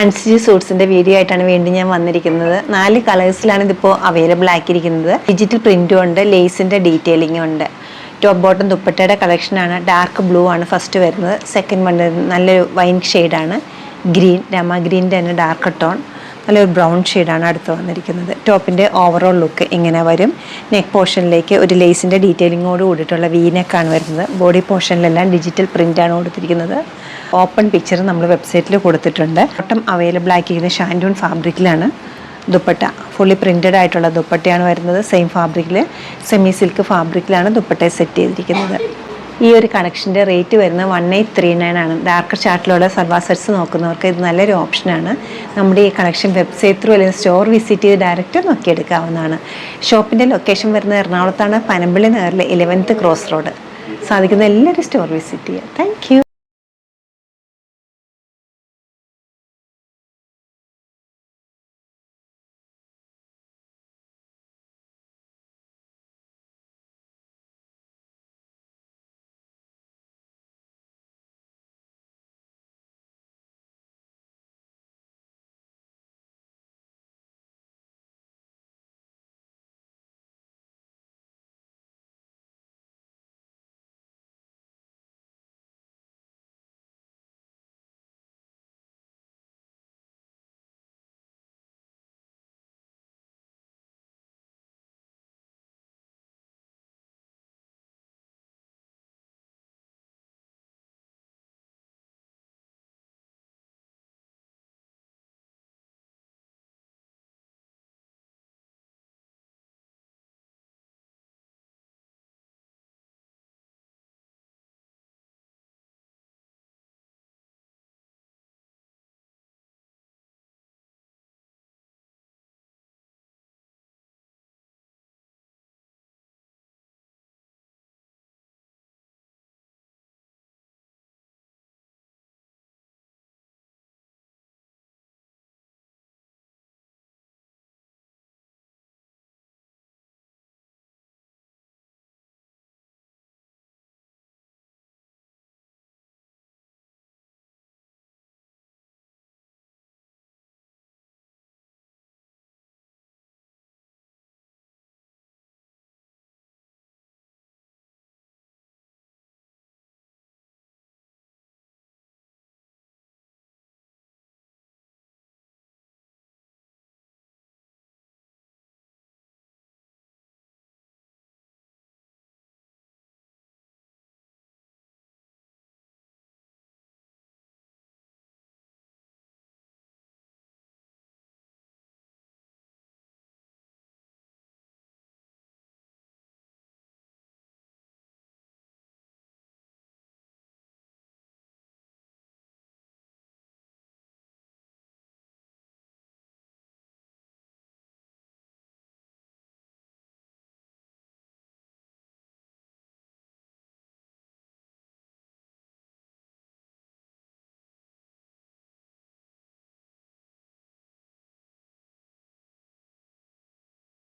Fancy സൂട്ട്സിന്റെ video ആയിട്ടാണ് വീണ്ടും ഞാൻ വന്നിരിക്കുന്നത്. 4 കളേഴ്സിലാണ് ഇതിപ്പോൾ അവൈലബിൾ ആക്കിയിരിക്കുന്നത്. ഡിജിറ്റൽ പ്രിന്റും ഉണ്ട്, ലേസിന്റെ ഡീറ്റെയിലിംഗും ഉണ്ട്. ടോപ്പ് ബോട്ടം ദുപ്പട്ടയുടെ കളക്ഷനാണ്. ഡാർക്ക് ബ്ലൂ ആണ് ഫസ്റ്റ് വരുന്നത്. സെക്കൻഡ് വൺ നല്ലൊരു വൈൻ ഷെയ്ഡാണ്, ഗ്രീൻ, രമ ഗ്രീൻ്റെ തന്നെ ഡാർക്ക് ടോൺ, നല്ലൊരു ബ്രൗൺ ഷെയ്ഡാണ് അടുത്ത് വന്നിരിക്കുന്നത്. ടോപ്പിൻ്റെ ഓവറോൾ ലുക്ക് ഇങ്ങനെ വരും. നെക്ക് പോർഷനിലേക്ക് ഒരു ലേസിൻ്റെ ഡീറ്റെയിലിങ്ങോട് കൂടിയിട്ടുള്ള വീനെക്കാണ് വരുന്നത്. ബോഡി പോർഷനിലെല്ലാം ഡിജിറ്റൽ പ്രിൻ്റാണ് കൊടുത്തിരിക്കുന്നത്. ഓപ്പൺ പിക്ചർ നമ്മൾ വെബ്സൈറ്റിൽ കൊടുത്തിട്ടുണ്ട്. ബോട്ടം അവൈലബിൾ ആക്കിയിരിക്കുന്നത് ഷാൻഡൂൺ ഫാബ്രിക്കിലാണ്. ദുപ്പട്ട ഫുള്ളി പ്രിൻറ്റഡ് ആയിട്ടുള്ള ദുപ്പട്ടയാണ് വരുന്നത്. സെയിം ഫാബ്രിക്കിൽ സെമി സിൽക്ക് ഫാബ്രിക്കിലാണ് ദുപ്പട്ടയെ സെറ്റ് ചെയ്തിരിക്കുന്നത്. ഈ ഒരു കളക്ഷൻ്റെ റേറ്റ് വരുന്നത് 1839 ആണ്. ഡാർക്ക് ചാർട്ടിലുള്ള സൽവാർ സെറ്റ്സ് നോക്കുന്നവർക്ക് ഇത് നല്ലൊരു ഓപ്ഷനാണ്. നമ്മുടെ ഈ കളക്ഷൻ വെബ്സൈറ്റ് ത്രൂ അല്ലെങ്കിൽ സ്റ്റോർ വിസിറ്റ് ചെയ്ത് ഡയറക്റ്റ് നോക്കിയെടുക്കാവുന്നതാണ്. ഷോപ്പിൻ്റെ ലൊക്കേഷൻ വരുന്നത് എറണാകുളത്താണ്, പനമ്പള്ളി നഗറിലെ 11th ക്രോസ് റോഡ്. സാധിക്കുന്ന എല്ലാവരും സ്റ്റോർ വിസിറ്റ് ചെയ്യുക. Thank you.